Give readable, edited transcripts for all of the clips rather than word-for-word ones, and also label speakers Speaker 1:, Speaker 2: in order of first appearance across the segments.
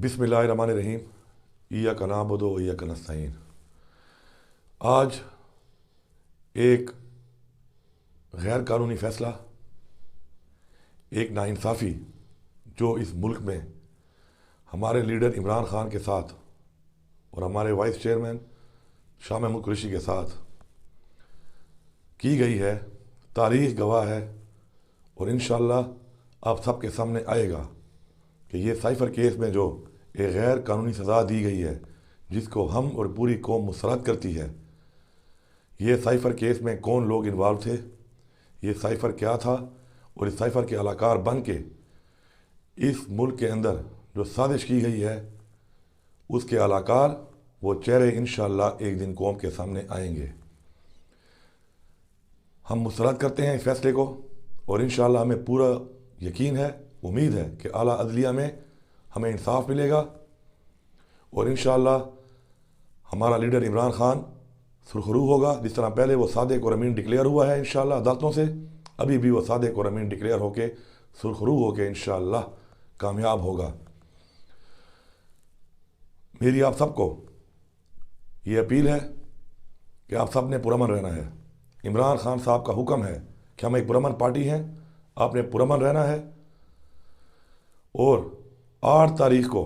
Speaker 1: بسم اللہ الرحمن الرحیم۔ ایاک نعبد و ایاک نستعین۔ آج ایک غیر قانونی فیصلہ، ایک ناانصافی جو اس ملک میں ہمارے لیڈر عمران خان کے ساتھ اور ہمارے وائس چیئرمین شاہ محمود قریشی کے ساتھ کی گئی ہے، تاریخ گواہ ہے اور انشاءاللہ آپ سب کے سامنے آئے گا کہ یہ سائفر کیس میں جو ایک غیر قانونی سزا دی گئی ہے، جس کو ہم اور پوری قوم مسترد کرتی ہے، یہ سائفر کیس میں کون لوگ انوالو تھے، یہ سائفر کیا تھا، اور اس سائفر کے علاقار بن کے اس ملک کے اندر جو سازش کی گئی ہے، اس کے علاقار وہ چہرے انشاءاللہ ایک دن قوم کے سامنے آئیں گے۔ ہم مسترد کرتے ہیں اس فیصلے کو اور انشاءاللہ ہمیں پورا یقین ہے، امید ہے کہ اعلیٰ عدلیہ میں ہمیں انصاف ملے گا اور انشاءاللہ ہمارا لیڈر عمران خان سرخرو ہوگا، جس طرح پہلے وہ صادق اور امین ڈکلیئر ہوا ہے انشاءاللہ عدالتوں سے، ابھی بھی وہ صادق اور امین ڈکلیئر ہو کے سرخرو ہو کے انشاءاللہ کامیاب ہوگا۔ میری آپ سب کو یہ اپیل ہے کہ آپ سب نے پرامن رہنا ہے۔ عمران خان صاحب کا حکم ہے کہ ہم ایک پرامن پارٹی ہیں، آپ نے پرامن رہنا ہے اور 8 تاریخ کو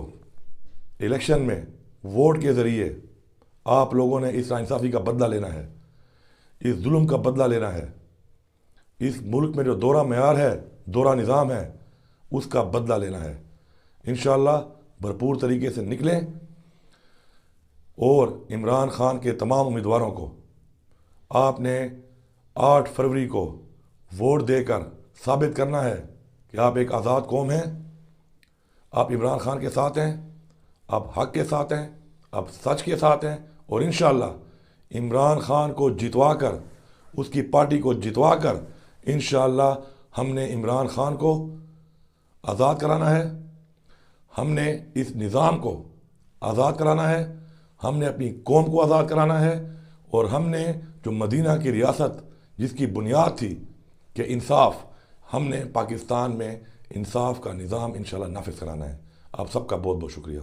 Speaker 1: الیکشن میں ووٹ کے ذریعے آپ لوگوں نے اس ناانصافی کا بدلہ لینا ہے، اس ظلم کا بدلہ لینا ہے، اس ملک میں جو دورہ معیار ہے، دورہ نظام ہے، اس کا بدلہ لینا ہے۔ انشاءاللہ بھرپور طریقے سے نکلیں اور عمران خان کے تمام امیدواروں کو آپ نے 8 فروری کو ووٹ دے کر ثابت کرنا ہے کہ آپ ایک آزاد قوم ہیں، آپ عمران خان کے ساتھ ہیں، آپ حق کے ساتھ ہیں، آپ سچ کے ساتھ ہیں، اور انشاءاللہ عمران خان کو جتوا کر، اس کی پارٹی کو جتوا کر انشاءاللہ ہم نے عمران خان کو آزاد کرانا ہے، ہم نے اس نظام کو آزاد کرانا ہے، ہم نے اپنی قوم کو آزاد کرانا ہے، اور ہم نے جو مدینہ کی ریاست جس کی بنیاد تھی کہ انصاف، ہم نے پاکستان میں انصاف کا نظام انشاءاللہ نافذ کرانا ہے۔ آپ سب کا بہت بہت شکریہ۔